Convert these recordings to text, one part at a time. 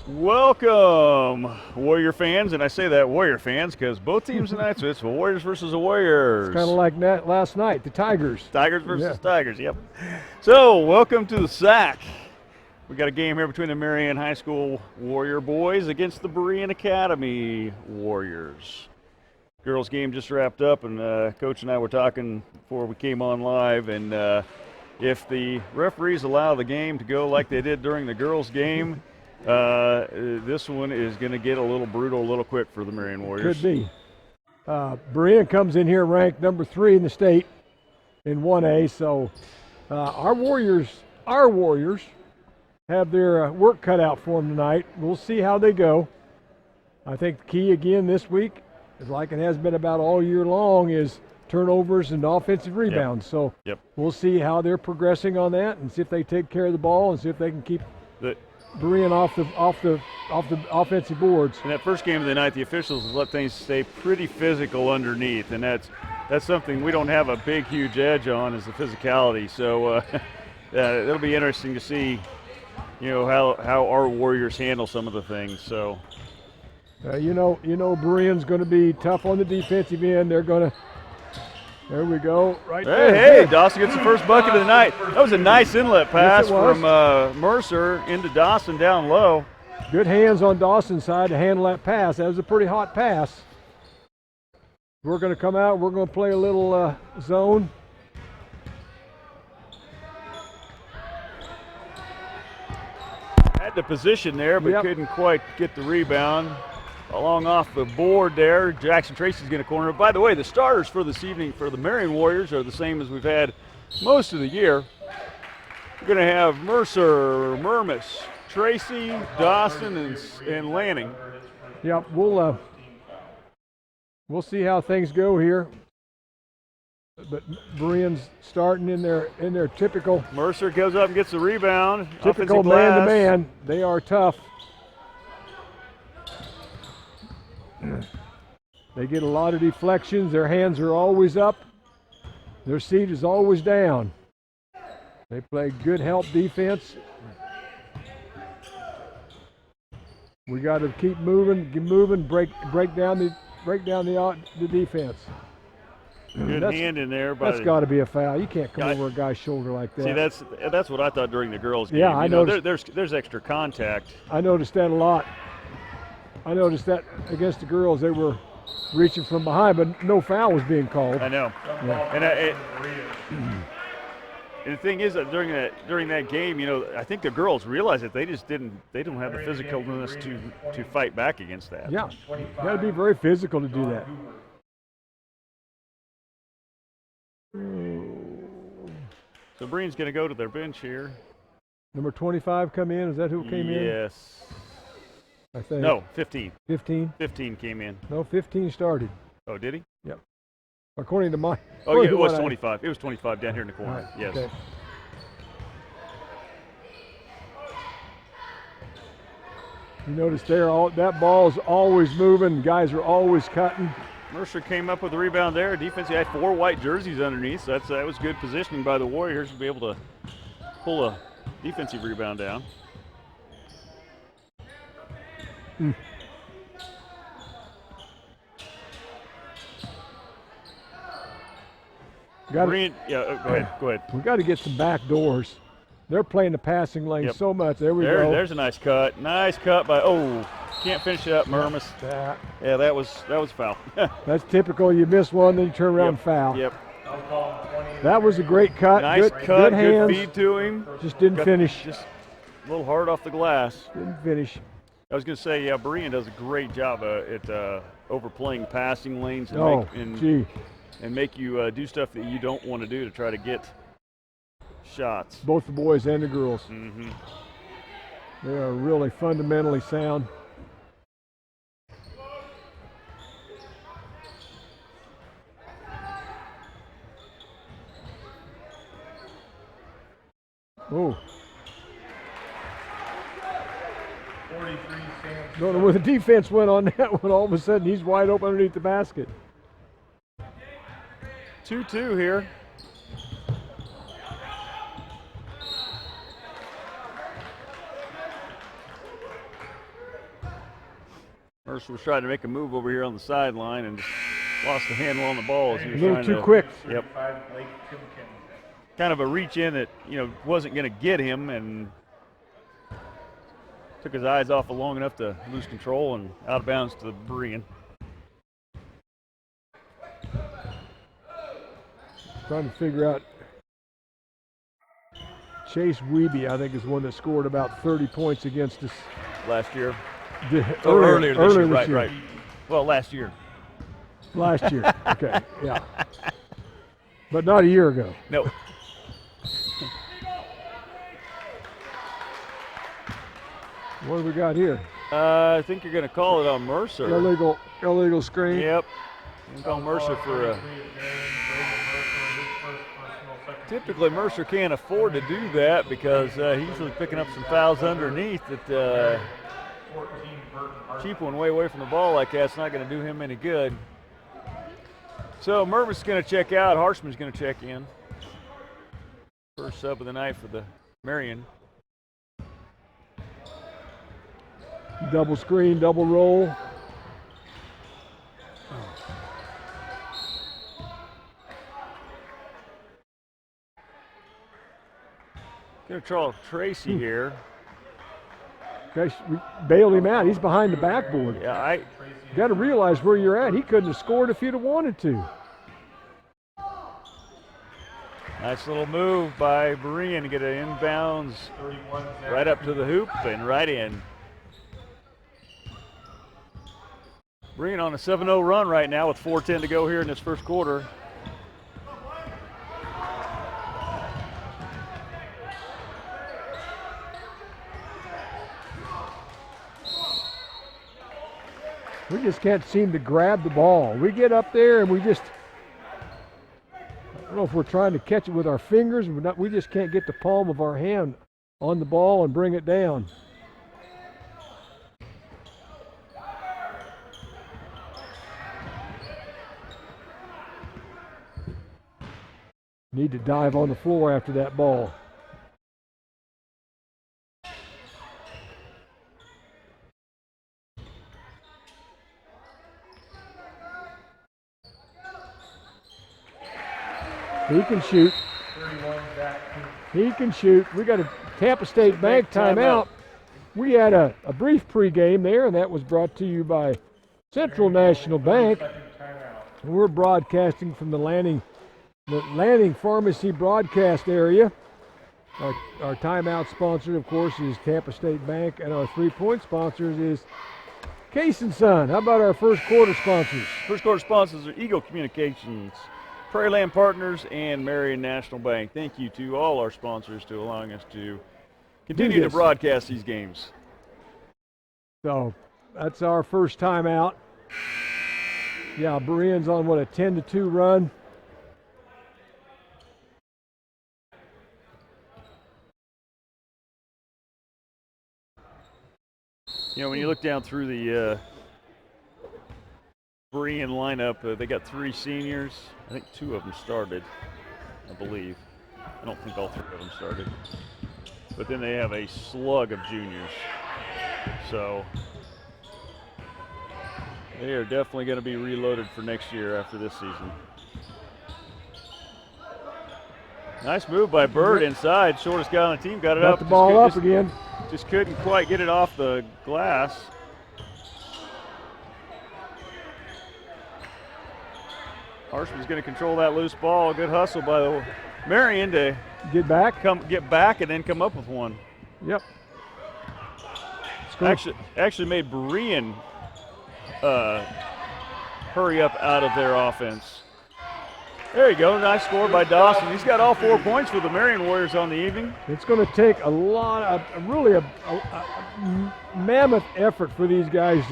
Welcome, Warrior fans, and I say that Warrior fans because both teams tonight, so it's the Warriors versus the Warriors. It's kind of like that last night, the Tigers. Tigers versus Tigers, yep. So, welcome to the SAC. We got a game here between the Marion High School Warrior boys against the Berean Academy Warriors. Girls game just wrapped up, and Coach and I were talking before we came on live, and if the referees allow the game to go like they did during the girls game, this one is going to get a little brutal, a little quick for the Marion Warriors. Could be. Berean comes in here ranked number 3 in the state in 1A, so our Warriors have their work cut out for them tonight. We'll see how they go. I think the key again this week, like it has been about all year long, is turnovers and offensive rebounds. So we'll see how they're progressing on that and see if they take care of the ball and see if they can keep Berean off the offensive boards. In that first game of the night, the officials let things stay pretty physical underneath, and that's something we don't have a big, huge edge on, is the physicality. So it'll be interesting to see, how our Warriors handle some of the things. So, Berean's going to be tough on the defensive end. They're going to. There we go, right there. Hey, Dawson gets the first bucket of the night. That was a nice inlet pass from Mercer into Dawson down low. Good hands on Dawson's side to handle that pass. That was a pretty hot pass. We're going to come out. We're going to play a little zone. Had the position there, but couldn't quite get the rebound. Along off the board there, Jackson Tracy's going to corner. By the way, the starters for this evening for the Marion Warriors are the same as we've had most of the year. We're going to have Mercer, Murmis, Tracy, Dawson, and Lanning. Yep, we'll see how things go here. But Berean's starting in their typical. Mercer goes up and gets the rebound. Typical man-to-man. They are tough. They get a lot of deflections. Their hands are always up. Their seat is always down. They play good help defense. We got to keep moving, break down the defense. Good hand in there. That's got to be a foul. You can't come over a guy's shoulder like that. See, that's what I thought during the girls' game. Yeah, I know. There's extra contact. I noticed that a lot. I noticed that against the girls, they were reaching from behind, but no foul was being called. I know. Yeah. And the thing is that during that game, I think the girls realized that they don't have the physicalness to fight back against that. Yeah, you got to be very physical to do that. So Berean's going to go to their bench here. Number 25 come in. Is that who came in? Yes. I think. No, 15. 15? 15 came in. No, 15 started. Oh, did he? Yep. According to my. Oh, yeah, it was 25. It was 25 down here in the corner. Right, yes. Okay. You notice there, that ball is always moving. Guys are always cutting. Mercer came up with the rebound there. Defense had 4 white jerseys underneath, so that was good positioning by the Warriors to be able to pull a defensive rebound down. Go ahead. We got to get some back doors. They're playing the passing lane so much. There we go. There's a nice cut. Nice cut by can't finish it up, Murmis. Yeah, that was foul. That's typical. You miss one, then you turn around and foul. Yep. That was a great cut. Nice cut. Good hands. Good feed to him. Just didn't finish. Just a little hard off the glass. Didn't finish. I was going to say, Berean does a great job at overplaying passing lanes and make you do stuff that you don't want to do to try to get shots. Both the boys and the girls. Mm-hmm. They are really fundamentally sound. Oh. Don't know where the defense went on that one. All of a sudden, he's wide open underneath the basket. 2-2 here. Mercer was trying to make a move over here on the sideline and just lost the handle on the ball as he was a little too quick. Yep. Kind of a reach in that, wasn't going to get him, and took his eyes off it long enough to lose control and out of bounds to Berean. Trying to figure out. Chase Wiebe, I think, is one that scored about 30 points against us last year. Earlier this year. This year. Right. Well, last year. Last year. Okay, yeah. But not a year ago. No. What do we got here? I think you're going to call it on Mercer. Illegal screen. Yep. You can call Mercer for typically Mercer can't afford to do that because he's usually picking up some fouls underneath that cheap one way away from the ball like that's not going to do him any good. So Mervis is going to check out. Harshman's going to check in. First sub of the night for the Marion. Double screen, double roll. Going to try Tracy here. Okay, we bailed him out. He's behind the backboard. Yeah, you got to realize where you're at. He couldn't have scored if he'd have wanted to. Nice little move by Berean to get an inbounds right up to the hoop and right in. Berean on a 7-0 run right now with 4:10 to go here in this first quarter. We just can't seem to grab the ball. We get up there and I don't know if we're trying to catch it with our fingers, we just can't get the palm of our hand on the ball and bring it down. Need to dive on the floor after that ball. He can shoot. He can shoot. We got a Tampa State Bank timeout. We had a brief pregame there, and that was brought to you by Central National Bank. We're broadcasting from the Lanning Pharmacy broadcast area. Our timeout sponsor, of course, is Tampa State Bank, and our three-point sponsors is Case & Son. How about our first quarter sponsors? First quarter sponsors are Eagle Communications, Prairie Land Partners, and Marion National Bank. Thank you to all our sponsors to allowing us to continue to broadcast these games. So that's our first timeout. Yeah, Berean's on a 10-2 run. When you look down through the Berean lineup, they got 3 seniors. I think 2 of them started, I believe. I don't think all 3 of them started. But then they have a slug of juniors. So they are definitely going to be reloaded for next year after this season. Nice move by Bird inside. Shortest guy on the team got it up. Got the ball up again. Just couldn't quite get it off the glass. Harshman's going to control that loose ball. Good hustle by the Marion to get back, and then come up with one. Yep. Actually made Berean hurry up out of their offense. There you go. Nice score by Dawson. He's got all 4 points for the Marion Warriors on the evening. It's going to take a mammoth effort for these guys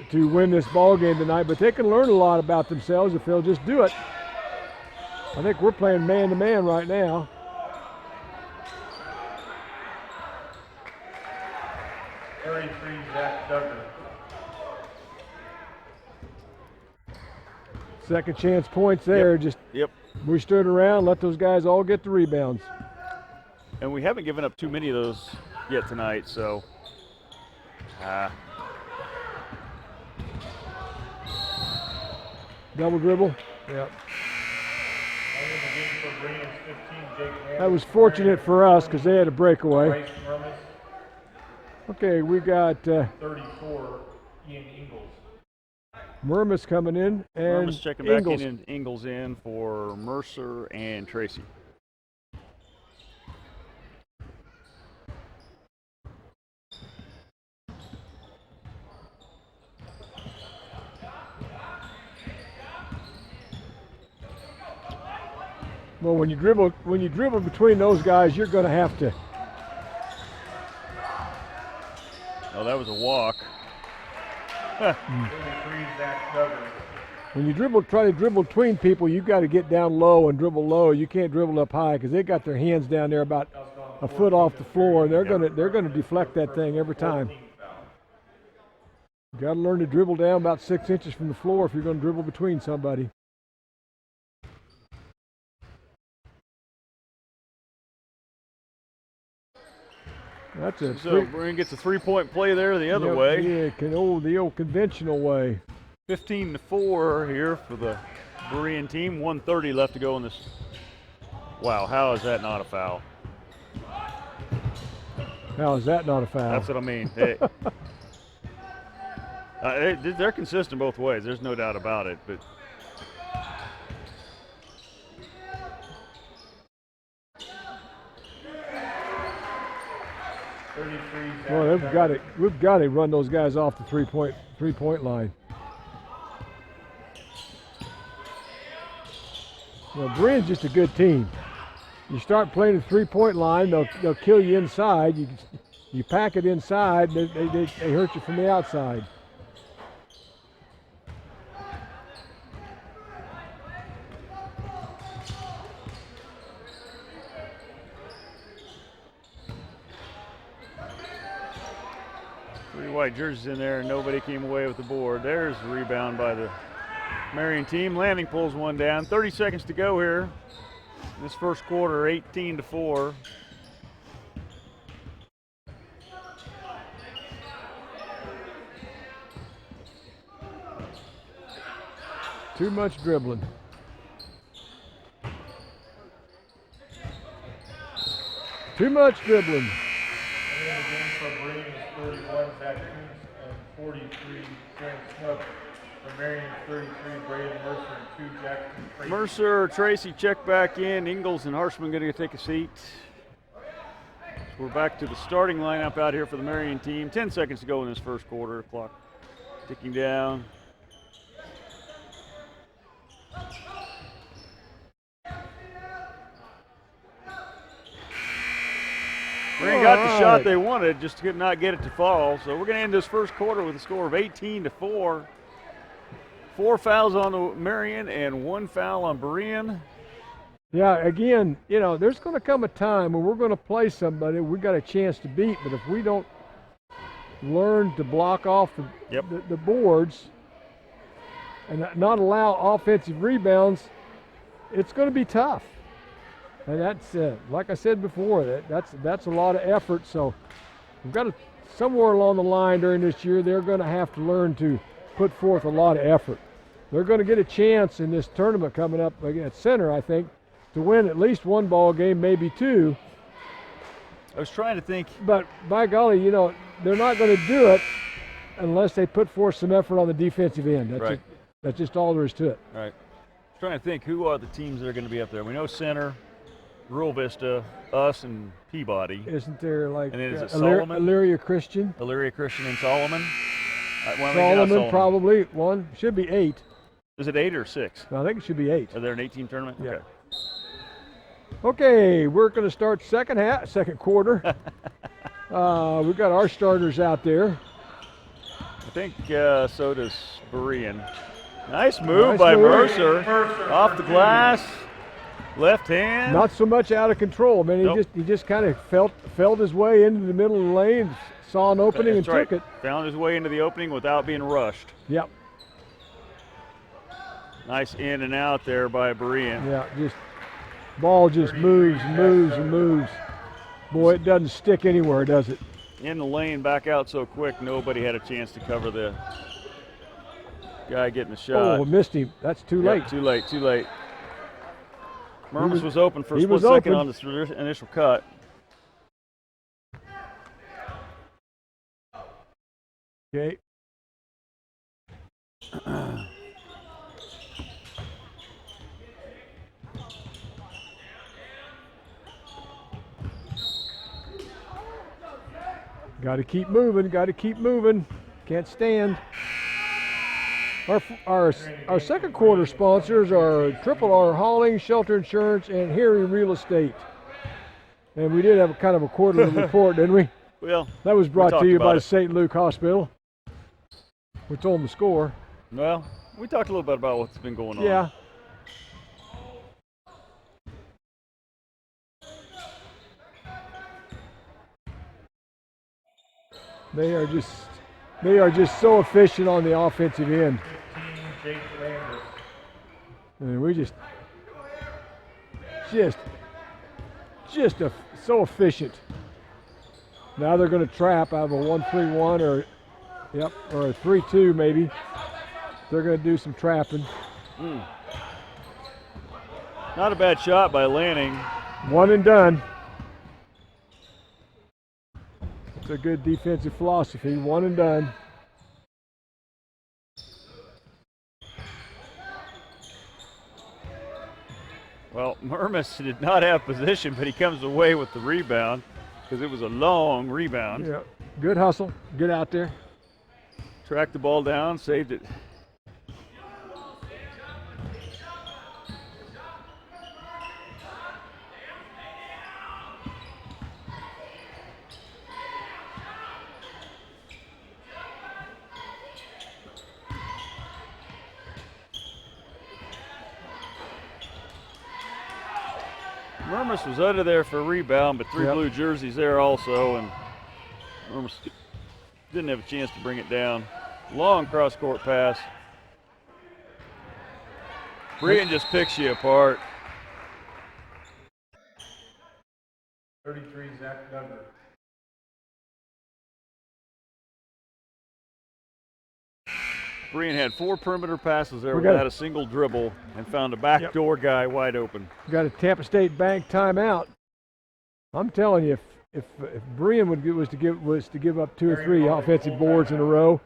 to win this ball game tonight, but they can learn a lot about themselves if they'll just do it. I think we're playing man-to-man right now. Area 3, Zach Duggar. Second chance points there. We stood around, let those guys all get the rebounds. And we haven't given up too many of those yet tonight, so Double dribble. Yep. That was fortunate for us because they had a breakaway. Okay, we got 34, Ian Ingalls. Murmas coming in and Murmas checking back Ingalls. in and Ingalls in for Mercer and Tracy. Well, when you dribble between those guys, you're going to have to. Oh, that was a walk. When you try to dribble between people, you've got to get down low and dribble low. You can't dribble up high because they got their hands down there about a foot off the floor, and they're going to deflect that thing every time. You got to learn to dribble down about 6 inches from the floor if you're going to dribble between somebody. That's it. So Marion gets a 3-point play there the other way. Yeah, the old conventional way. 15-4 here for the Berean team. 1:30 left to go in this. Wow, how is that not a foul? How is that not a foul? That's what I mean. They're consistent both ways. There's no doubt about it. But well, we've got to run those guys off the three-point line. Well, Berean's just a good team. You start playing the three-point line, they'll kill you inside. You pack it inside, they hurt you from the outside. Three white jerseys in there, and nobody came away with the board. There's the rebound by the Marion team. Landing pulls one down. 30 seconds to go here. In this first quarter, 18-4. Too much dribbling. Too much dribbling. And the game for Berean is 31, Zach Coons, and 43, Grant Snook. For Marion, 33, Braden Mercer, and 2, Jackson Tracy. Mercer, Tracy check back in. Ingalls and Harshman going to take a seat. So we're back to the starting lineup out here for the Marion team. 10 seconds to go in this first quarter. Clock ticking down. Marion got the shot they wanted, just could not get it to fall. So we're going to end this first quarter with a score of 18-4. 4 fouls on the Marion and 1 foul on Berean. Yeah, again, there's going to come a time when we're going to play somebody we got a chance to beat, but if we don't learn to block off the boards and not allow offensive rebounds, it's going to be tough. And that's, like I said before, that's a lot of effort. So we've got to, somewhere along the line during this year, they're going to have to learn to put forth a lot of effort. They're going to get a chance in this tournament coming up at center, I think, to win at least 1 ball game, maybe 2. I was trying to think. But by golly, they're not going to do it unless they put forth some effort on the defensive end. That's right. That's just all there is to it. Right. I was trying to think who are the teams that are going to be up there. We know center, Rural Vista, us, and Peabody. Isn't there like and then is it Solomon? Elyria Christian? Elyria Christian and Solomon. Solomon probably one. Should be 8. Is it 8 or 6? No, I think it should be 8. Are there an 18 tournament? Yeah. Okay. Okay, we're going to start second quarter. We've got our starters out there. I think so does Berean. Nice move by Mercer. Off the glass, left hand. Not so much out of control. I mean, he just kind of felt his way into the middle of the lane, saw an opening and took it. Found his way into the opening without being rushed. Yep. Nice in and out there by Berean. Yeah, ball just moves and moves and moves. Boy, it doesn't stick anywhere, does it? In the lane, back out so quick, nobody had a chance to cover the guy getting a shot. Oh, missed him. That's too late. Too late, too late. Murmas was open for a he split was second open. on this initial cut. Okay. Got to keep moving. Got to keep moving. Can't stand. Our second quarter sponsors are Triple R Hauling, Shelter Insurance, and Harry Real Estate. And we did have a kind of a quarterly report, didn't we? Well, that was brought to you by the the St. Luke Hospital. We told them the score. Well, we talked a little bit about what's been going on. Yeah. They are just so efficient on the offensive end. 15, Jake Landis. And we so efficient. Now they're going to trap out of a 1-3-1 or a 3-2 maybe. They're going to do some trapping. Not a bad shot by Lanning. One and done. It's a good defensive philosophy. One and done. Well, Murmas did not have position, but he comes away with the rebound because it was a long rebound. Yeah, good hustle. Get out there. Tracked the ball down, saved it. Murmas was under there for a rebound, but three blue jerseys there also, and Murmas didn't have a chance to bring it down. Long cross-court pass. Berean just picks you apart. 33, Zach Duggar. Berean had 4 perimeter passes there without a single dribble and found a backdoor guy wide open. Got a Tampa State Bank timeout. I'm telling you, if Berean was to give up 2 or 3 offensive boards in a row,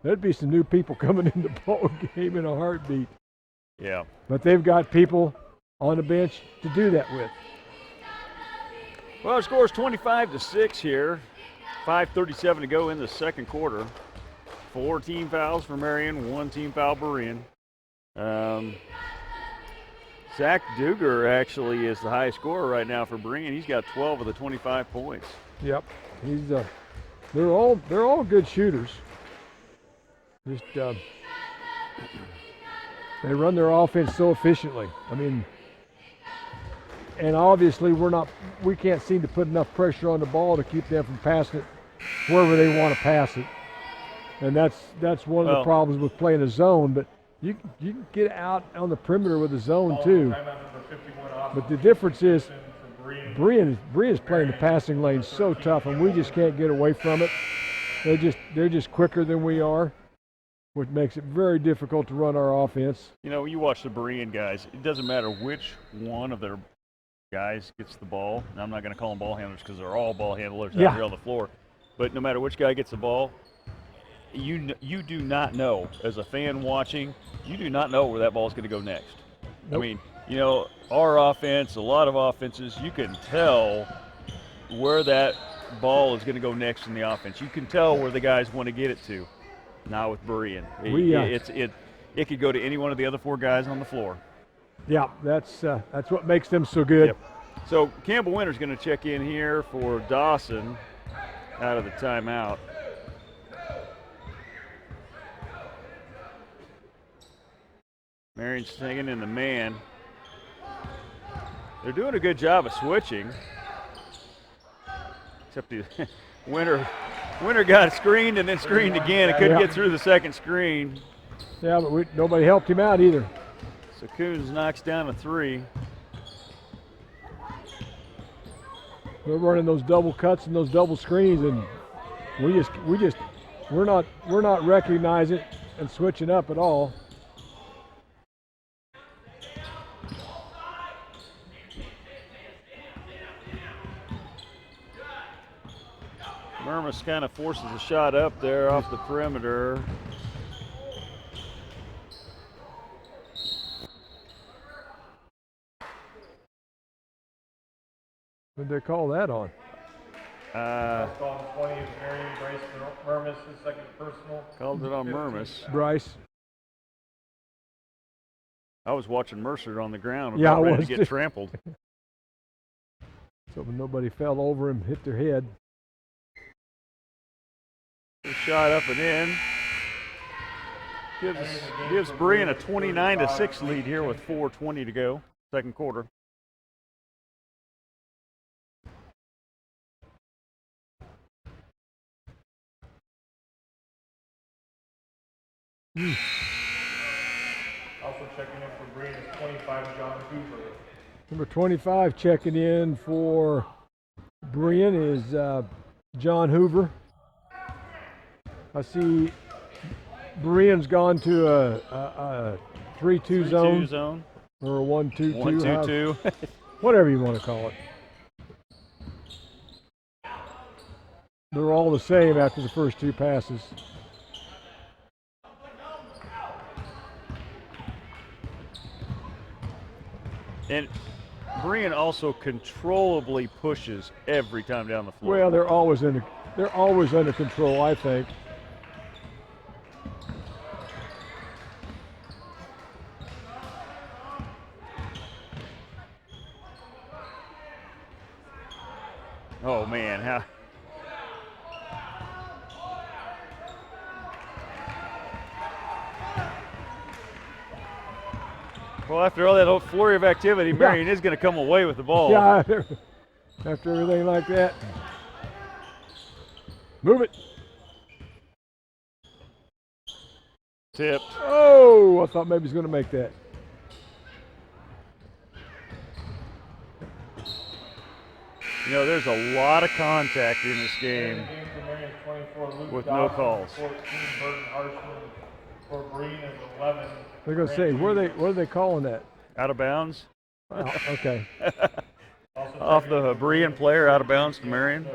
there'd be some new people coming in the ball game in a heartbeat. Yeah. But they've got people on the bench to do that with. Well, the score is 25-6 here. 5:37 to go in the second quarter. 4 team fouls for Marion, 1 team foul Berean. Zach Duggar actually is the highest scorer right now for Berean. He's got 12 of the 25 points. Yep, they're all good shooters. Just they run their offense so efficiently. I mean, and obviously we can't seem to put enough pressure on the ball to keep them from passing it wherever they want to pass it. And that's one of the problems with playing a zone, but you can get out on the perimeter with a zone too. But the difference is Berean is playing the passing lane so tough, and we just can't get away from it. They're just quicker than we are, which makes it very difficult to run our offense. You know, you watch the Berean guys, it doesn't matter which one of their guys gets the ball. And I'm not going to call them ball handlers because they're all ball handlers out here on the floor. But no matter which guy gets the ball, you do not know, as a fan watching, you do not know where that ball is going to go next. Nope. I mean, you know, our offense, a lot of offenses, you can tell where that ball is going to go next in the offense. You can tell where the guys want to get it to. Not with Berean. It could go to any one of the other 4 guys on the floor. Yeah, that's what makes them so good. Yep. So Campbell Winter's going to check in here for Dawson out of the timeout. Marion's taking in the man. They're doing a good job of switching. Except Winter got screened and then screened again and couldn't get through the second screen. Yeah, but nobody helped him out either. So Coons knocks down a 3. We're running those double cuts and those double screens, and we're not recognizing and switching up at all. Murmas kind of forces a shot up there off the perimeter. What did they call that on? Called 20 is Marion, Bryce Murmas, his second personal. Called it on Murmas. Bryce. I was watching Mercer on the ground, Yeah, about I ready was to too. get trampled. So nobody fell over and hit their head. Good shot up and in. Gives Berean a 29-6 lead here with 4:20 to go, second quarter. Also checking in for Berean is 25, John Hoover. Number 25 checking in for Berean is John Hoover. I see Berean's gone to a 3-2 zone or a 1-2-2. 1-2-2. Whatever you want to call it. They're all the same after the first two passes. And Marion also controllably pushes every time down the floor. Well, they're always under control, I think. Oh man, how well, after all that whole flurry of activity, Marion is going to come away with the ball. Yeah, after everything like that. Move it. Tipped. Oh, I thought maybe he's going to make that. You know, there's a lot of contact in this game with no calls. 14, Burton Harshman for Berean is 11. They're going to say, what are they calling that? Out of bounds. Oh, okay. Off the Berean player, out of bounds to Marion.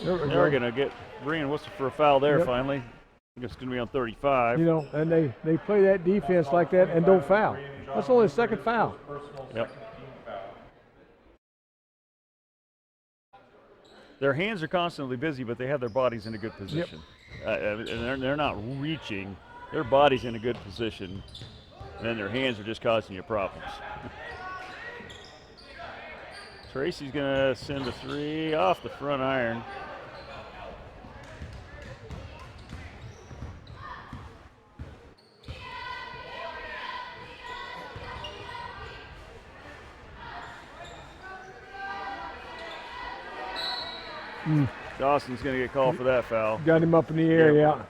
They're going to get Berean whistle for a foul there finally. I think it's going to be on 35. You know, and they play that defense like that and don't foul. That's only the second foul. Yep. Their hands are constantly busy, but they have their bodies in a good position. And they're not reaching. Their body's in a good position, and then their hands are just causing you problems. Tracy's going to send a three off the front iron. Dawson's going to get called for that foul. Got him up in the air, yeah.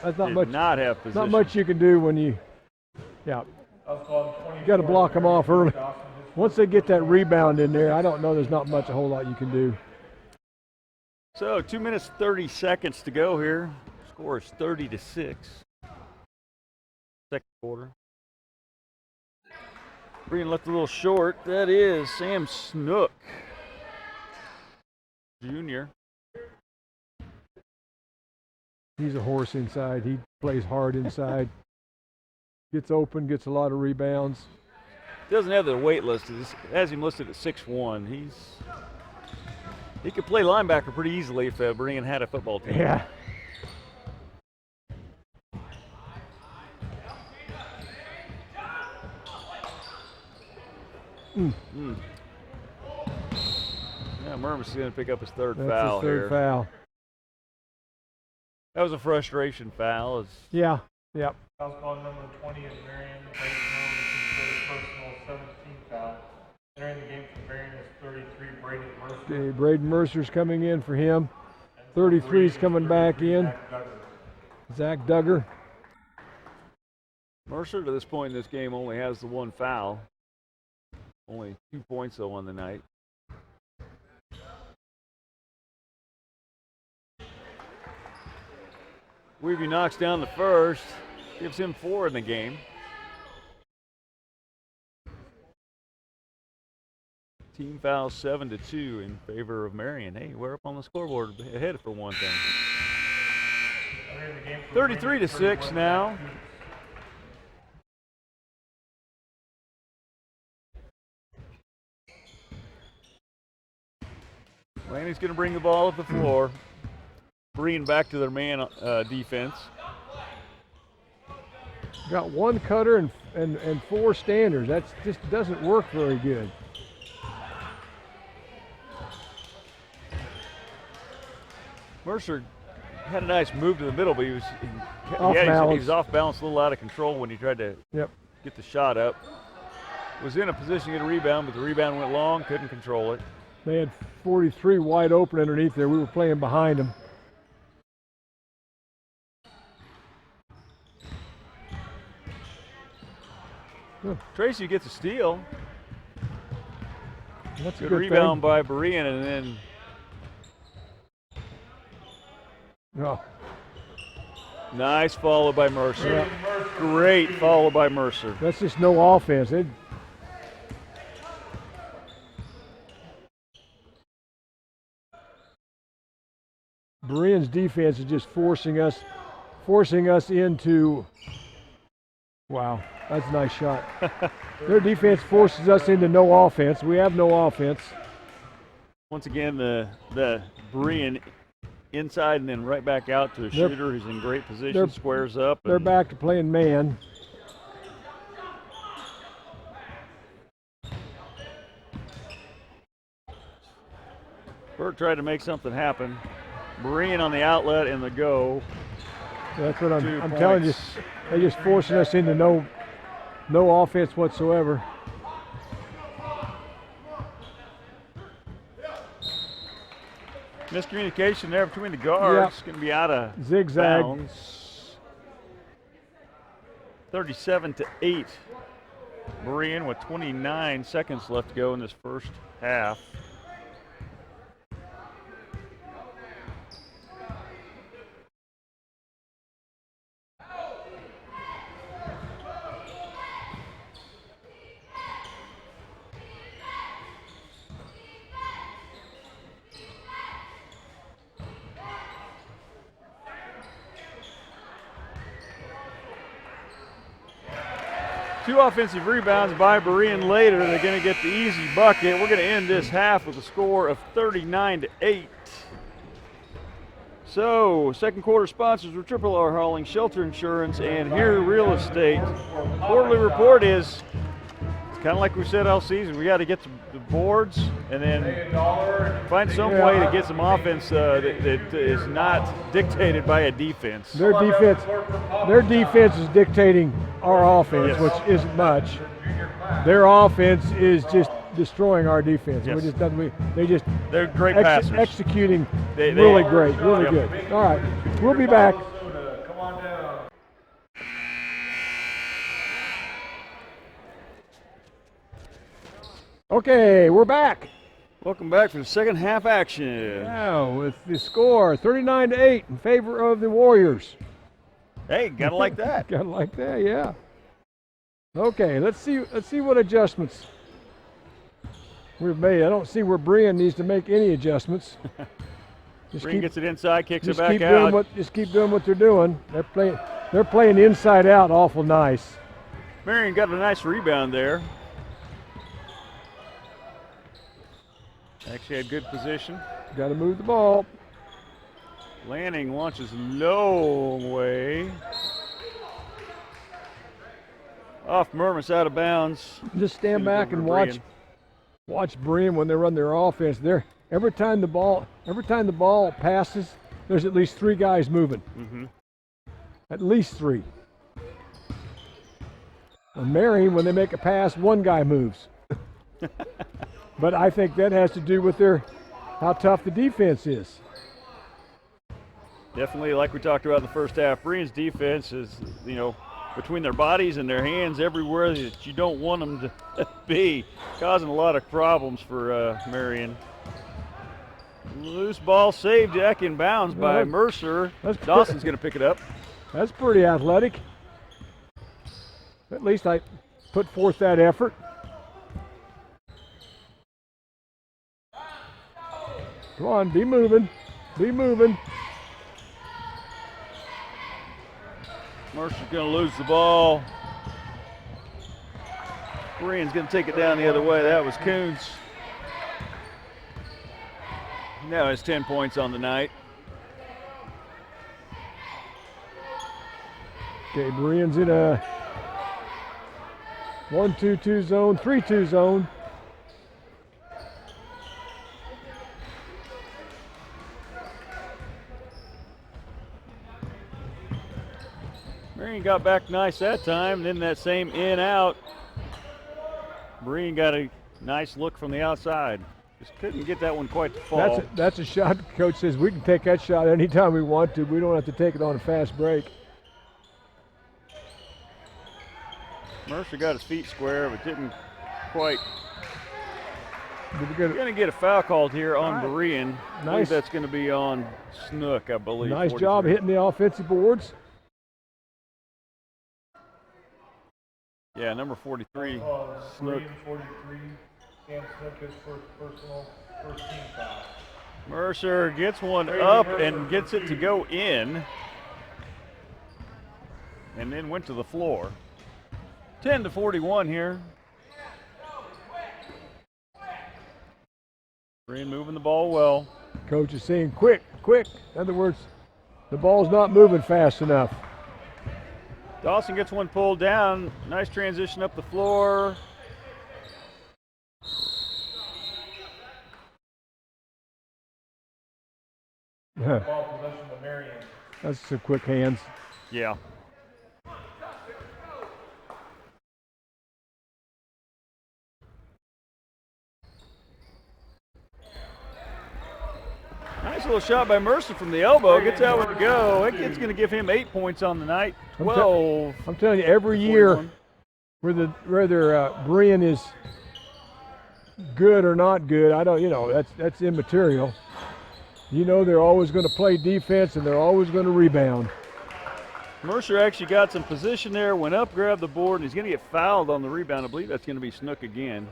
That's not Did much. not have position. Not much you can do when you. You got to block them off early. Once they get that rebound in there, I don't know. There's not much, a whole lot you can do. So 2 minutes 30 seconds to go here. Score is 30-6. Second quarter. Berean left a little short. That is Sam Snook, Jr. He's a horse inside. He plays hard inside. Gets open, gets a lot of rebounds. Doesn't have the weight listed. It has him listed at 6'1". He could play linebacker pretty easily if Berean had a football team. Yeah. Yeah, Murmas is going to pick up his third That's foul his third here. foul. That was a frustration foul. Yeah. Yep. Foul call number 20 is Marion. Bryce Murmas, personal 17 foul. Entering the game for Marion is 33, Braden Mercer. Okay, Braden Mercer's coming in for him. 33's coming back in. Zach Duggar. Mercer to this point in this game only has the one foul. Only 2 points though on the night. Weeby knocks down the first, gives him 4 in the game. Team foul 7-2 in favor of Marion. Hey, we're up on the scoreboard ahead for one thing. 33-6 now. Lanny's going to bring the ball up the floor. Berean back to their man defense. Got 1 cutter and 4 standers. That just doesn't work very good. Mercer had a nice move to the middle, but he was off balance, a little out of control when he tried to get the shot up. Was in a position to get a rebound, but the rebound went long, couldn't control it. They had 43 wide open underneath there. We were playing behind them. Tracy gets a steal. That's a good good rebound thing. by Berean, and then nice follow by Mercer. Yeah. Great follow by Mercer. That's just no offense. Berean's defense is just forcing us into. Wow, that's a nice shot. Their defense forces us into no offense. We have no offense. Once again, the Berean inside and then right back out to a shooter who's in great position, squares up. They're back to playing man. Burt tried to make something happen. Berean on the outlet and the go. That's what I'm telling you. They're just forcing us into no offense whatsoever. Miscommunication there between the guards. Going to be out of zigzag bounds. 37-8. Marion with 29 seconds left to go in this first half. Two offensive rebounds by Berean later. They're going to get the easy bucket. We're going to end this half with a score of 39-8. So, second quarter sponsors were Triple R Hauling, Shelter Insurance, and Here Real Estate. Quarterly report is, it's kind of like we said all season, we got to get the boards and then find some way to get some offense that is not dictated by a defense. Their defense is dictating our offense, which isn't much. Their offense is just destroying our defense. Yes. They're great passers. Executing really great, really good. All right, we'll be back. Okay, we're back. Welcome back for the second half action. Now with the score 39-8 in favor of the Warriors. Hey, gotta like that. Gotta like that, yeah. Okay, let's see what adjustments we've made. I don't see where Berean needs to make any adjustments. Berean gets it inside, kicks it back out. Just keep doing what they're doing. They're playing inside out awful nice. Marion got a nice rebound there. Actually had good position. Got to move the ball. Lanning launches long way. Off Murmas, out of bounds. Just stand back and watch Berean when they run their offense. Every time the ball passes, there's at least 3 guys moving. Mm-hmm. At least 3. And Marion, when they make a pass, 1 guy moves. But I think that has to do with how tough the defense is. Definitely, like we talked about in the first half, Berean's defense is, between their bodies and their hands everywhere that you don't want them to be, causing a lot of problems for Marion. Loose ball saved back in bounds by Mercer. Dawson's going to pick it up. That's pretty athletic. At least I put forth that effort. Come on, be moving. Be moving. Mercer's going to lose the ball. Berean's going to take it down the other way. That was Coons. Now has 10 points on the night. Okay, Berean's in a 1-2-2 zone, 3-2 zone. Marion got back nice that time, then that same in out. Berean got a nice look from the outside. Just couldn't get that one quite to fall. That's a shot. Coach says we can take that shot anytime we want to. We don't have to take it on a fast break. Mercer got his feet square, but didn't quite. We're going to get a foul called here on Berean. Nice. I believe that's going to be on Snook, I believe. Nice 43. job hitting the offensive boards. Yeah, number 43, Snook. 43, Cam Snook his first team foul. Mercer gets one up and gets it to go in, and then went to the floor. 10-41 here. Berean moving the ball well. Coach is saying quick, quick. In other words, the ball's not moving fast enough. Dawson gets one pulled down. Nice transition up the floor. Ball possession to Marion. That's some quick hands. Yeah. Nice little shot by Mercer from the elbow. Gets out with a go. It's going to give him 8 points on the night. 12. I'm telling you, every year, whether Berean is good or not good, I don't. That's immaterial. They're always going to play defense and they're always going to rebound. Mercer actually got some position there, went up, grabbed the board, and he's going to get fouled on the rebound. I believe that's going to be Snook again.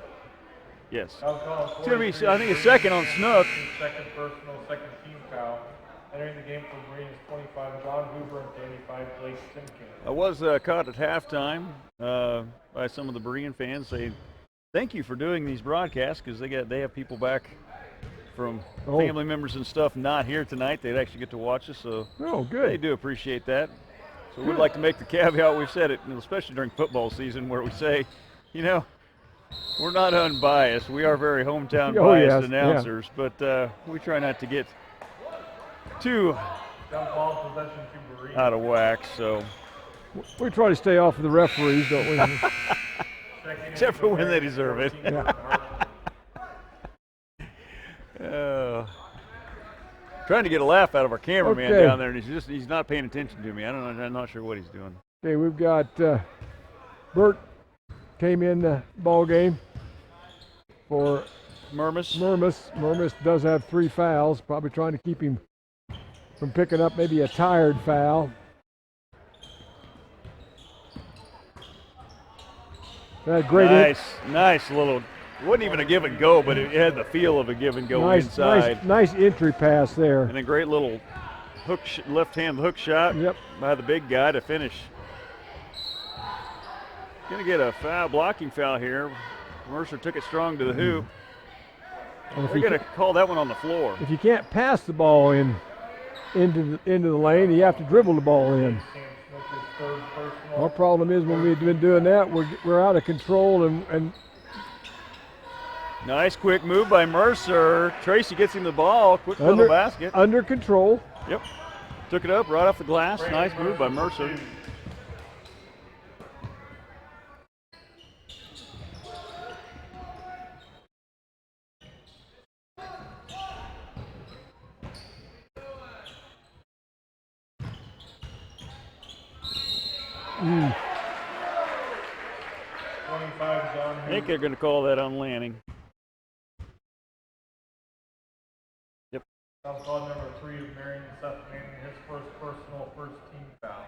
Yes. It's going to be, I think, a second on Snook. Second personal, second team foul. Entering the game for Berean is 25, John Hoover, and 35, Blake Simkin. I was caught at halftime by some of the Berean fans saying, thank you for doing these broadcasts, because they have people back from family members and stuff not here tonight. They'd actually get to watch us, so good. They do appreciate that. So we'd like to make the caveat, we've said it, especially during football season, where we say, we're not unbiased. We are very hometown biased announcers, but we try not to get too out of whack. So we try to stay off of the referees, don't we? Except for when they deserve it. Trying to get a laugh out of our cameraman down there, and he's not paying attention to me. I'm not sure what he's doing. Okay, we've got Bert came in the ball game for Murmis. Murmis does have 3 fouls, probably trying to keep him from picking up maybe a tired foul. That great nice little. Wasn't even a give and go, but it had the feel of a give and go inside. Nice entry pass there. And a great little left hand hook shot by the big guy to finish. Gonna get a blocking foul here. Mercer took it strong to the hoop. They're gonna call that one on the floor. If you can't pass the ball into the lane, you have to dribble the ball in. Our problem is when we've been doing that, we're out of control and nice quick move by Mercer. Tracy gets him the ball. Quick little basket. Under control. Yep. Took it up right off the glass. Nice move by Mercer. 25 is on I think they're going to call that on Lanning. Yep. Foul call number 3 of Marion Seth Manning, his first personal, first team foul.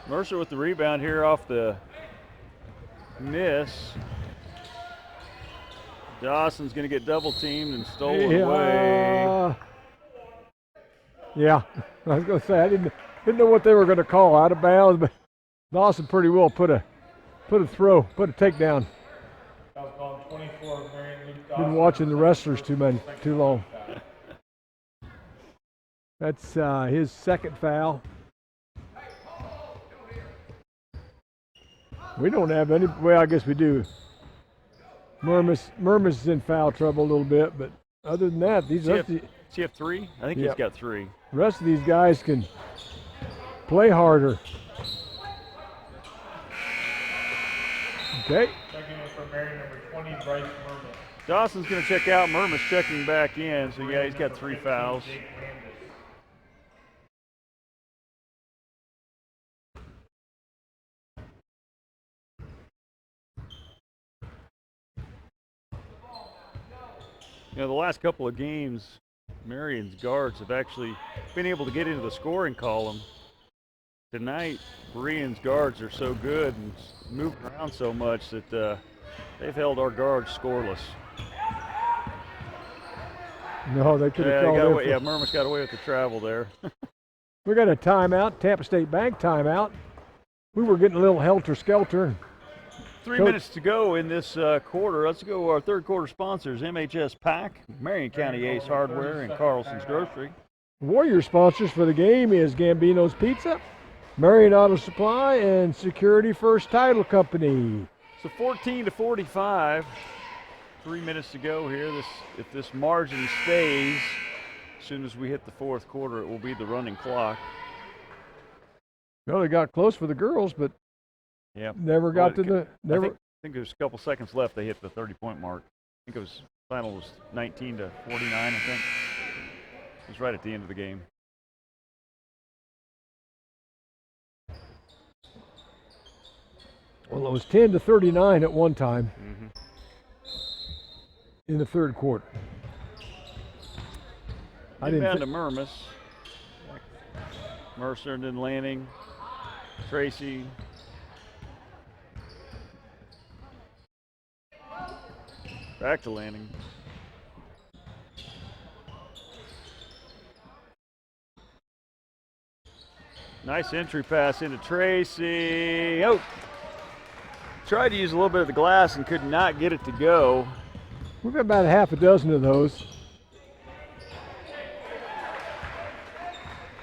Mercer with the rebound here off the miss. Dawson's going to get double teamed and stolen away. Yeah, I was going to say I didn't know what they were going to call out of bounds, but Dawson pretty well put a takedown. Foul call 24 of Marion Luke Dawson. Been watching the wrestlers too long. That's his second foul. We don't have any. Well, I guess we do. Murmis is in foul trouble a little bit, but other than that, Does he have 3? I think he's got 3. The rest of these guys can play harder. Okay. Checking in for Marion, number 20, Bryce Murmis. Dawson's going to check out. Murmis checking back in. So, yeah, he's got 3 fouls. You know, the last couple of games, Marion's guards have actually been able to get into the scoring column. Tonight, Berean's guards are so good and moving around so much that they've held our guards scoreless. No, they could have called it. Yeah, Murmis got away with the travel there. We got a timeout, Tampa State Bank timeout. We were getting a little helter-skelter. 3 minutes to go in this quarter. Let's go to our third quarter sponsors, MHS Pack, Marion County Ace Hardware, and Carlson's Grocery. Warrior sponsors for the game is Gambino's Pizza, Marion Auto Supply, and Security First Title Company. So 14-45, 3 minutes to go here. If this margin stays, as soon as we hit the fourth quarter, it will be the running clock. Well, they got close for the girls, but never got to the. Never. I think there's a couple seconds left. They hit the 30-point mark. I think it was final was 19-49. I think it was right at the end of the game. Well, it was 10-39 at one time in the third quarter. Down to Murmis, Mercer, and then Lanning, Tracy. Back to Lanning. Nice entry pass into Tracy. Oh! Tried to use a little bit of the glass and could not get it to go. We've got about a half a dozen of those.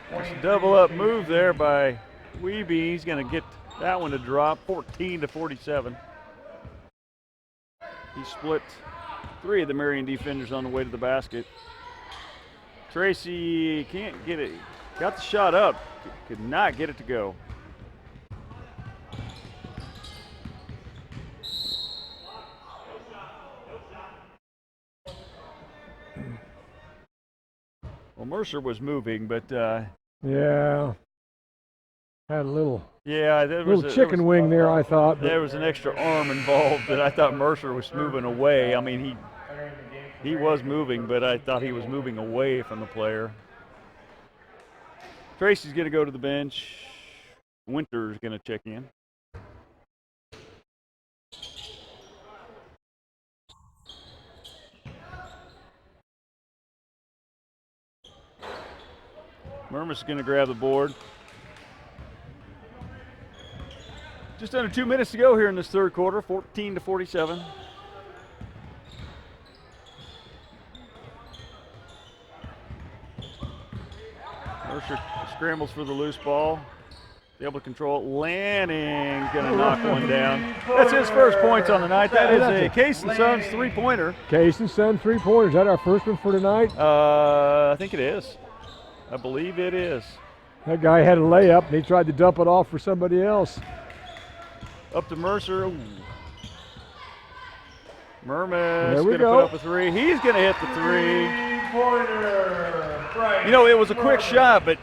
Nice double up move there by Weeby. He's going to get that one to drop, 14-47. He split 3 of the Marion defenders on the way to the basket. Tracy can't get it. Got the shot up. Could not get it to go. Well, Mercer was moving, but yeah, had a little. Yeah, there was little chicken wing there, I thought. There was an extra arm involved that I thought Mercer was moving away. I mean, he was moving, but I thought he was moving away from the player. Tracy's going to go to the bench. Winter's going to check in. Murmis is going to grab the board. Just under 2 minutes to go here in this third quarter, 14-47. Mercer scrambles for the loose ball. Be able to control it. Lanning's going to knock one down. That's his first points on the night. That is a Case and Sons three-pointer. Case and Sons three-pointer. Is that our first one for tonight? I think it is. I believe it is. That guy had a layup, and he tried to dump it off for somebody else. Up to Mercer. Ooh. Murmas going to put up a three. He's going to hit the three. Three-pointer. You know, it was a quick shot, but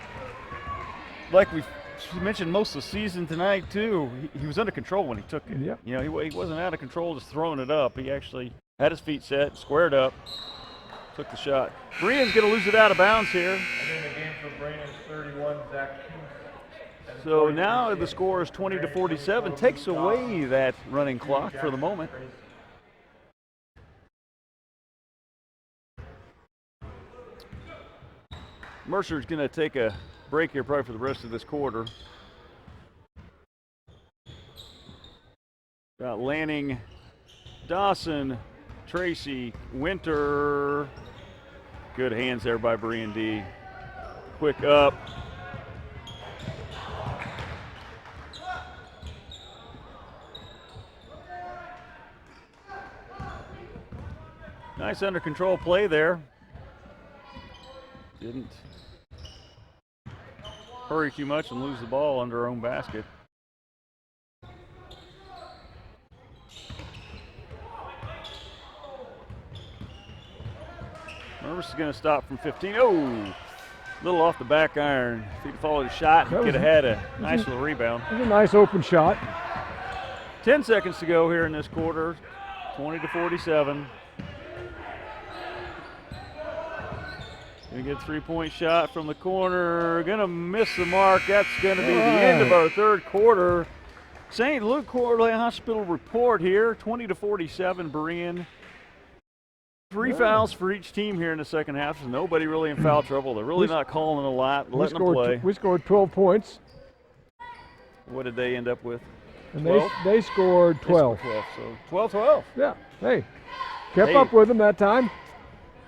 like we mentioned most of the season tonight too, he was under control when he took it. Yep. You know, he wasn't out of control just throwing it up. He actually had his feet set, squared up, took the shot. Berean's going to lose it out of bounds here. And then the game for Berean is 31, Zach. So now the score is 20-47, takes away that running clock for the moment. Mercer's going to take a break here probably for the rest of this quarter. Got Lanning, Dawson, Tracy, Winter. Good hands there by Berean D. Quick up. Nice under control play there. Didn't hurry too much and lose the ball under our own basket. Mervis is going to stop from 15. Oh, a little off the back iron. If he'd followed his shot, he could have had a nice little rebound. It was a nice open shot. 10 seconds to go here in this quarter, 20-47. Gonna get a three-point shot from the corner. Gonna miss the mark. That's gonna be the end of our third quarter. St. Luke Coeur Hospital report here, 20-47 Berean. Three fouls for each team here in the second half. So nobody really in foul trouble. They're really not calling a lot, letting them play. We scored 12 points. What did they end up with? And they scored 12. They scored 12, so 12-12. Yeah, hey, kept up with them that time.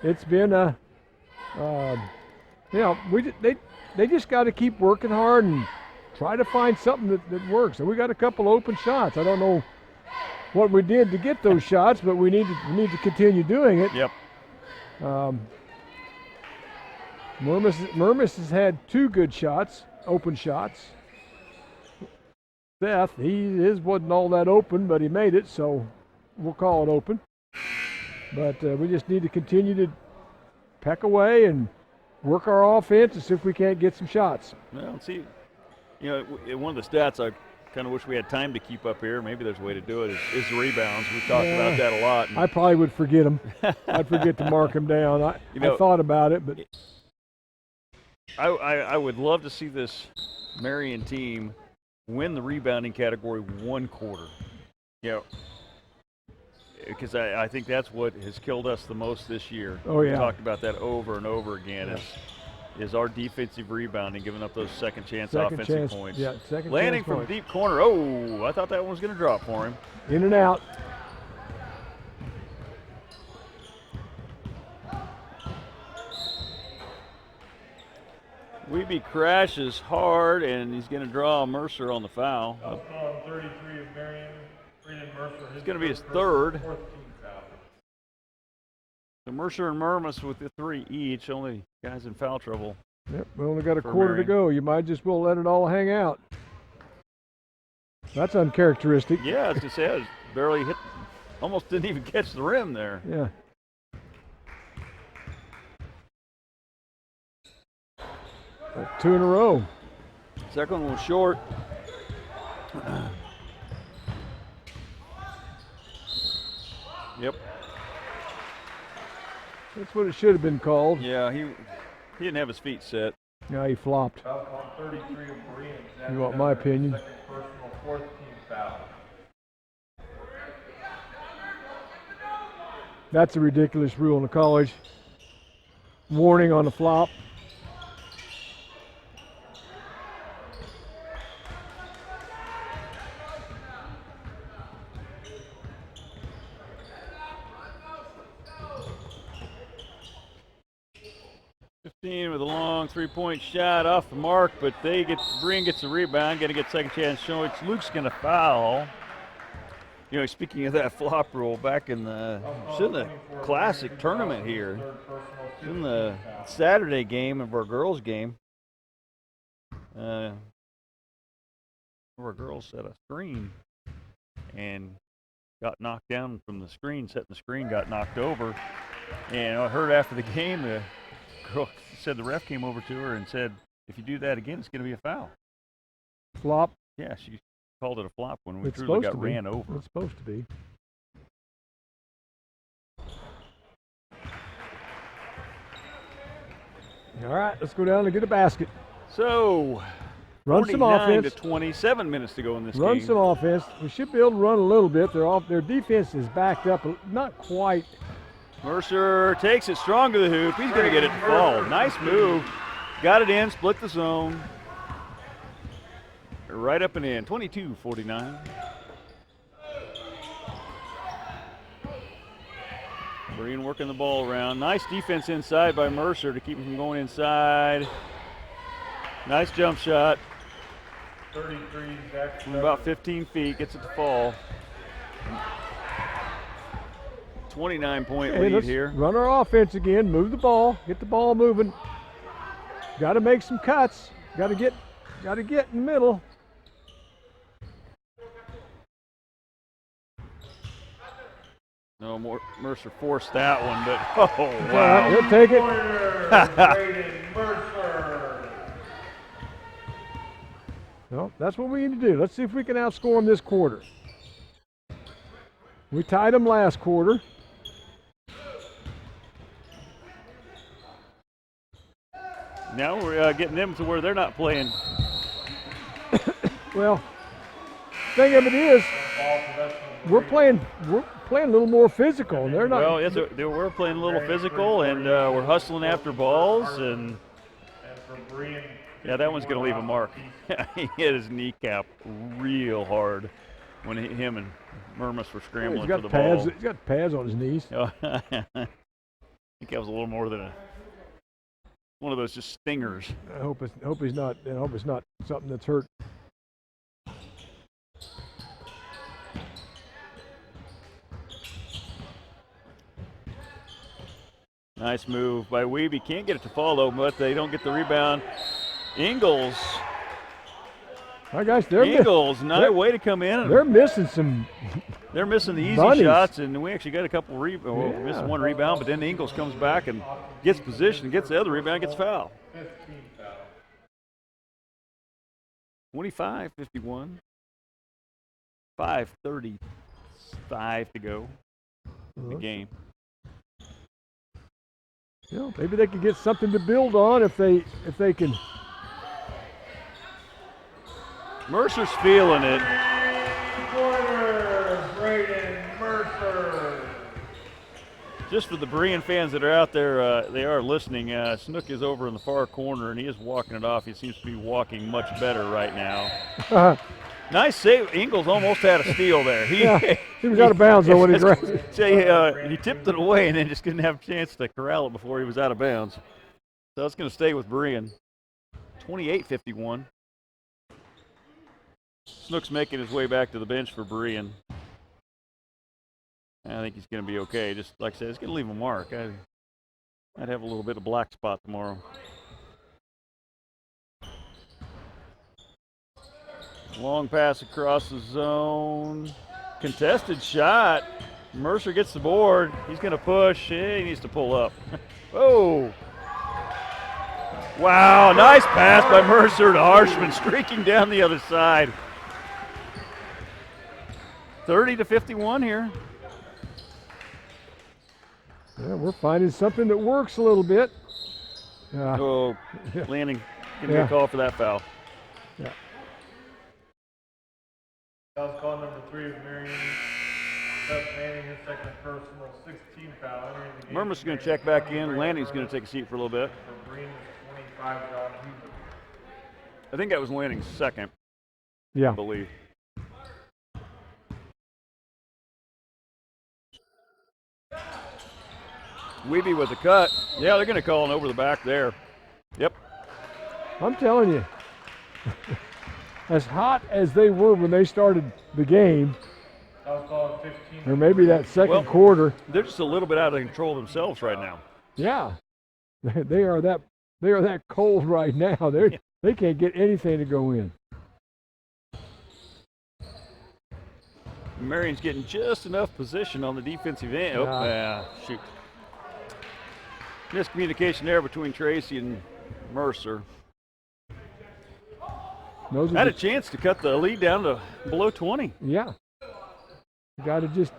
It's been a, you know, they just got to keep working hard and try to find something that works. And we got a couple open shots. I don't know what we did to get those shots, but we need to continue doing it. Yep. Murmas has had two good shots, open shots. Seth, his wasn't all that open, but he made it, so we'll call it open. But we just need to continue to peck away and work our offense and see if we can't get some shots. Well, see, you know, one of the stats I kind of wish we had time to keep up here. Maybe there's a way to do it. Is the rebounds. We've talked about that a lot. I probably would forget them. I'd forget to mark them down. I thought about it, but I would love to see this Marion team win the rebounding category one quarter. You know, because I think that's what has killed us the most this year. Oh, yeah. We talked about that over and over again. Is our defensive rebounding, giving up those second chance offensive points. Yeah, second Landing chance from points. deep corner. Oh, I thought that one was going to drop for him. In and out. Weeby crashes hard, and he's going to draw Mercer on the foul. Foul on 33 of Marion. Brendan Mercer. It's going to be his third. Fourth team foul. So Mercer and Murmas with the three each, only guys in foul trouble. Yep, we only got a for quarter to Marion. go. You might just well let it all hang out. That's uncharacteristic. Yeah, I was going to say, I was barely hit, almost didn't even catch the rim there. Yeah. That's two in a row. Second one was short. Yep. That's what it should have been called. Yeah, he didn't have his feet set. Now he flopped. Foul on 33 of Berean. You want my opinion? Second personal, fourth team foul. That's a ridiculous rule in the college. Warning on the flop. With a long three-point shot off the mark, but Berean gets the rebound, going to get second chance. So it's Luke's going to foul. You know, speaking of that flop rule, back in the classic tournament here, in the Saturday game of our girls' game, our girls set a screen, and got knocked down from the screen, setting the screen, got knocked over. And I heard after the game, the girl said the ref came over to her and said, if you do that again, it's going to be a foul. Flop. Yeah, she called it a flop when we It's truly supposed got to be. ran over. It's supposed to be. All right, let's go down and get a basket. So, Run some offense. to 27 minutes to go in this Run game. some offense. We should be able to run a little bit. Their defense is backed up, not quite. Mercer takes it strong to the hoop. He's going to get it to fall. Nice move. Got it in, split the zone. Right up and in, 22-49. Berean working the ball around. Nice defense inside by Mercer to keep him from going inside. Nice jump shot. 33, Zach From about 15 feet, gets it to fall. 29-point lead Let's here. run our offense again. Move the ball. Get the ball moving. Got to make some cuts. Got to get in the middle. No more. Mercer forced that one, but oh wow! He'll take it. Braden Mercer. Well, that's what we need to do. Let's see if we can outscore them this quarter. We tied them last quarter. Now we're getting them to where they're not playing. Well, thing of it is, we're playing a little more physical, and they're not. Well, yes, we're playing a little physical, and we're hustling after balls, and yeah, that one's going to leave a mark. He hit his kneecap real hard when him and Murmas were scrambling for the ball. He's got pads on his knees. I think that was a little more than one of those just stingers. I hope it's not something that's hurt. Nice move by Weeby. Can't get it to fall though, but they don't get the rebound. Ingles. My gosh, Ingles, nice way to come in. They're missing some. They're missing the easy bunnies. shots, and we actually got a couple missing one rebound, but then Ingles comes back and gets position, gets the other rebound, gets foul. 25-51. 5:35 to go in the game. Yeah, maybe they could get something to build on if they can. Mercer's feeling it. Corner, Braden Mercer. Just for the Berean fans that are out there, they are listening. Snook is over in the far corner, and he is walking it off. He seems to be walking much better right now. Nice save. Ingles almost had a steal there. He was out of bounds though when he grabbed it. He tipped it away and then just didn't have a chance to corral it before he was out of bounds. So it's going to stay with Berean. 28-51. Snook's making his way back to the bench for Berean. I think he's going to be okay. Just like I said, it's going to leave a mark. I'd have a little bit of black spot tomorrow. Long pass across the zone. Contested shot. Mercer gets the board. He's going to push. He needs to pull up. Oh. Wow, nice pass by Mercer to Harshman, streaking down the other side. 30-51 here. Yeah, we're finding something that works a little bit. Oh, Lanning going to get called for that foul. Yeah. That was call number 3 of Marion. Seth Manning, his second personal, 16 foul. Murmas is going to check back in. Lanning's going to take a seat for a little bit. For Berean, 25, John Hoover. I think that was Lanning's second, Yeah. I believe. Weeby with the cut. Yeah, they're going to call an over the back there. Yep. I'm telling you, as hot as they were when they started the game, That was called 15. or maybe that second quarter. They're just a little bit out of control themselves right now. Yeah, they are that cold right now. They can't get anything to go in. Marion's getting just enough position on the defensive end. Oh, yeah, shoot. Miscommunication there between Tracy and Mercer. Had a chance to cut the lead down to below 20. Yeah. You got to just.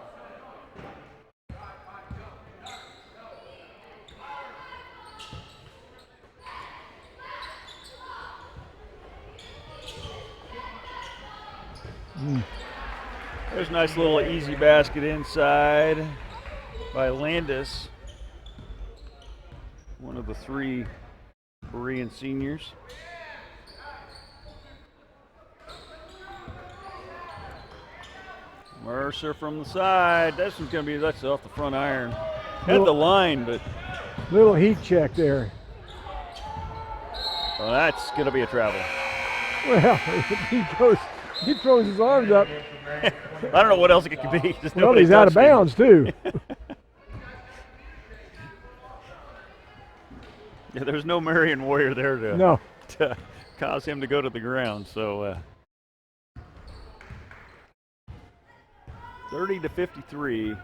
There's a nice little easy basket inside by Landis, one of the 3 Berean seniors. Mercer from the side. That's off the front iron. Had the line, but little heat check there. Well, that's going to be a travel. Well, he throws his arms up. I don't know what else it could be. Well, he's out of bounds too. Yeah, there's no Marion Warrior there to cause him to go to the ground. So 30-53.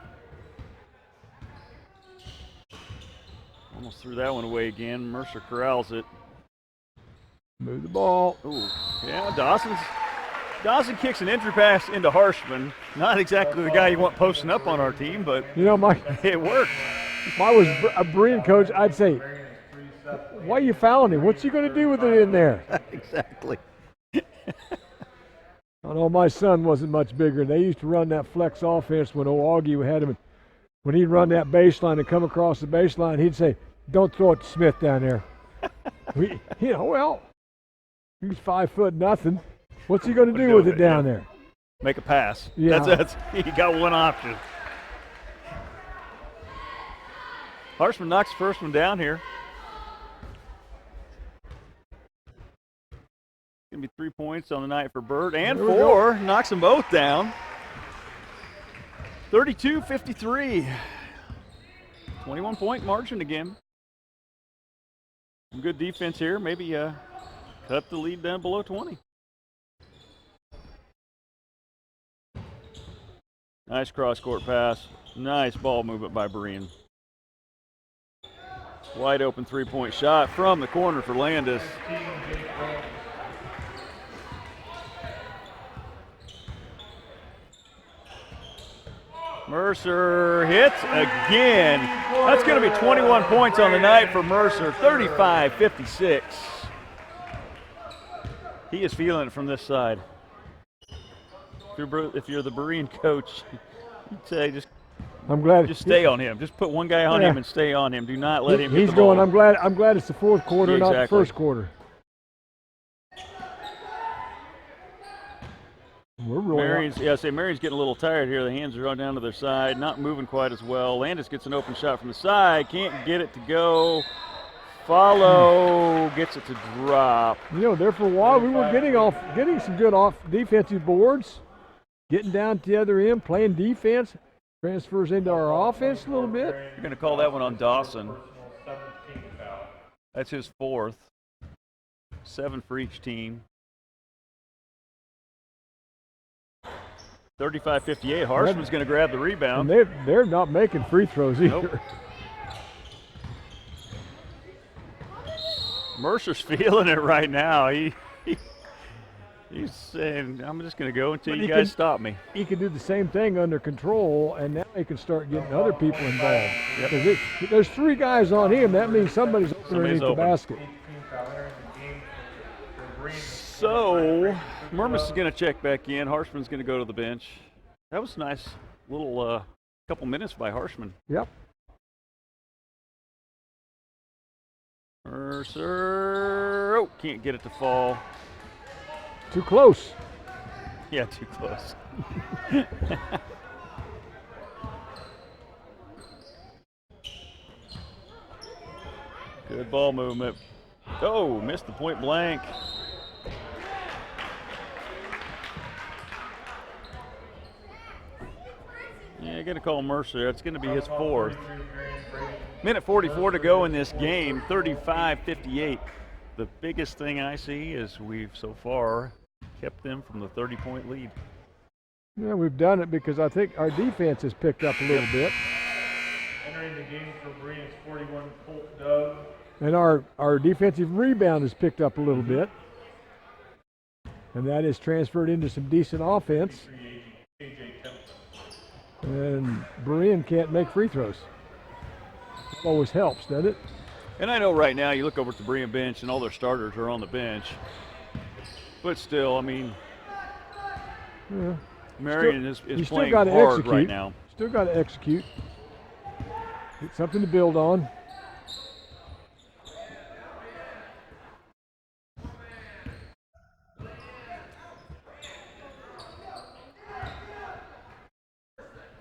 Almost threw that one away again. Mercer corrals it. Move the ball. Ooh, yeah, Dawson kicks an entry pass into Harshman. Not exactly the guy you want posting up on our team, but it worked. If I was a Berean coach, I'd say, why are you fouling him? What's he going to do with it in there? Exactly. I know my son wasn't much bigger. They used to run that flex offense when Augie had him. When he'd run that baseline and come across the baseline, he'd say, don't throw it to Smith down there. He's 5 foot nothing. What's he going to do with it down there? Make a pass. Yeah. That's he got one option. Harshman knocks the first one down here. Going to be 3 points on the night for Burt, and 4. Knocks them both down. 32-53. 21-point margin again. Some good defense here. Maybe cut the lead down below 20. Nice cross-court pass. Nice ball movement by Berean. Wide open three-point shot from the corner for Landis. Mercer hits again. That's going to be 21 points on the night for Mercer, 35-56. He is feeling it from this side. If you're the Berean coach, you'd say just stay on him. Just put one guy on him and stay on him. Do not let him. He's going. I'm glad it's the fourth quarter, not the first quarter. Marion's getting a little tired here. The hands are on down to their side, not moving quite as well. Landis gets an open shot from the side, can't get it to go. Follow, gets it to drop. There for a while we were getting some good defensive boards, getting down to the other end, playing defense. Transfers into our offense a little bit. You're going to call that one on Dawson. That's his 4th. 7 for each team. 35-58. Harshman's going to grab the rebound. And they're not making free throws either. Nope. Mercer's feeling it right now. He's saying, I'm just going to go until you guys stop me. He can do the same thing under control, and now he can start getting other people involved. Yep. There's 3 guys on him. That means somebody's underneath the basket. So, Murmas is going to check back in. Harshman's going to go to the bench. That was a nice little couple minutes by Harshman. Yep. Mercer, can't get it to fall. Too close. Yeah, too close. Good ball movement. Oh, missed the point blank. Yeah, I got to call Mercer. It's going to be his 4th. Minute 44 to go in this game, 35-58. The biggest thing I see is we've so far kept them from the 30-point lead. Yeah, we've done it because I think our defense has picked up a little bit. Entering the game for Berean is 41, Colt Dove. And our defensive rebound has picked up a little bit. And that is transferred into some decent offense. And Berean can't make free throws. That always helps, doesn't it? And I know right now you look over at the Berean bench and all their starters are on the bench. But still, I mean, Yeah. Marion is You still playing got to hard execute. right now. Still got to execute. Get something to build on.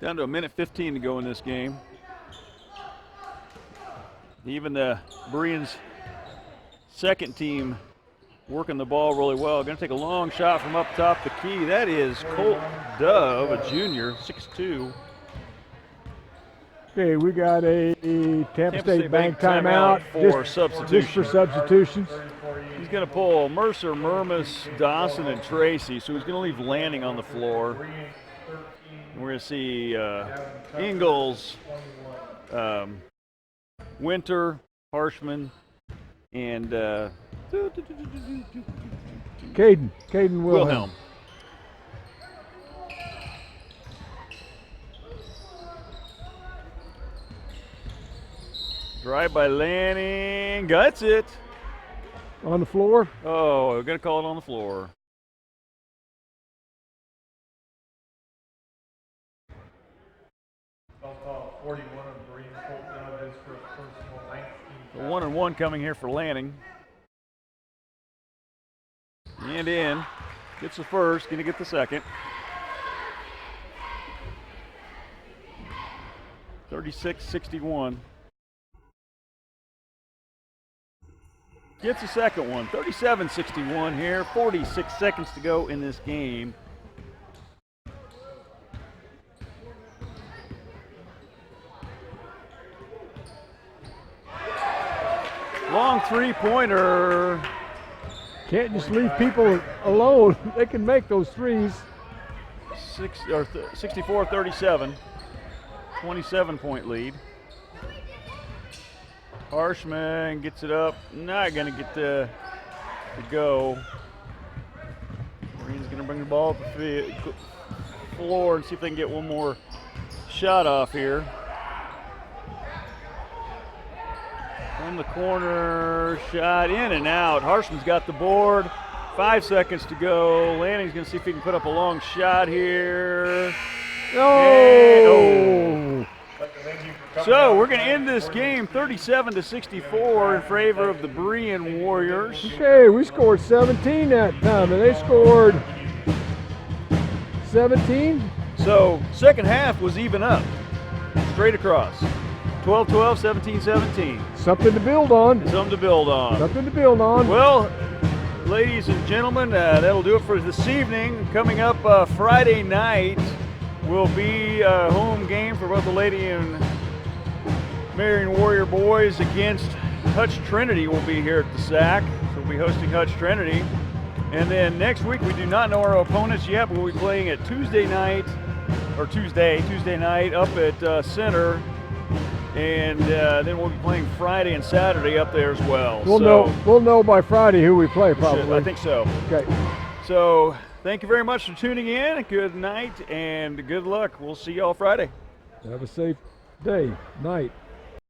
Down to a minute 15 to go in this game. Even the Berean's second team working the ball really well. Going to take a long shot from up top the key. That is Colt Dove, a junior, 6'2". Okay, we got a Tampa State bank timeout for just substitution. for substitutions. He's going to pull Mercer, Murmas, Dawson, and Tracy. So he's going to leave Lanning on the floor. We're going to see Ingalls, Winter, Harshman, and Caden Wilhelm. Drive by Lanning, guts it. On the floor. Oh, we're going to call it on the floor. I'll call 41 of Berean, Colt Dove is for a personal 19. A 1-and-1 coming here for Lanning. And in. Gets the first, going to get the second. 36-61. Gets the second one. 37-61 here. 46 seconds to go in this game. Long three-pointer. Can't just leave people alone. They can make those threes. 64-37. 27-point lead. Harshman gets it up. Not going to get to go. Berean's going to bring the ball up the floor and see if they can get one more shot off here. From the corner, shot in and out. Harshman's got the board. 5 seconds to go. Lanning's going to see if he can put up a long shot here. Oh! So we're going to end this game 37-64 in favor of the Berean Warriors. Okay, we scored 17 that time, and they scored 17. So second half was even up, straight across. 12-12, 17-17. Something to build on. Something to build on. Something to build on. Well, ladies and gentlemen, that'll do it for this evening. Coming up Friday night will be a home game for both the Lady and Marion Warrior boys against Hutch Trinity. Will be here at the SAC. So we'll be hosting Hutch Trinity. And then next week, we do not know our opponents yet, but we'll be playing at Tuesday night up at Center. And then we'll be playing Friday and Saturday up there as well. We'll know by Friday who we play, probably. I think so. Okay. So thank you very much for tuning in. Good night and good luck. We'll see y'all Friday. Have a safe day, night.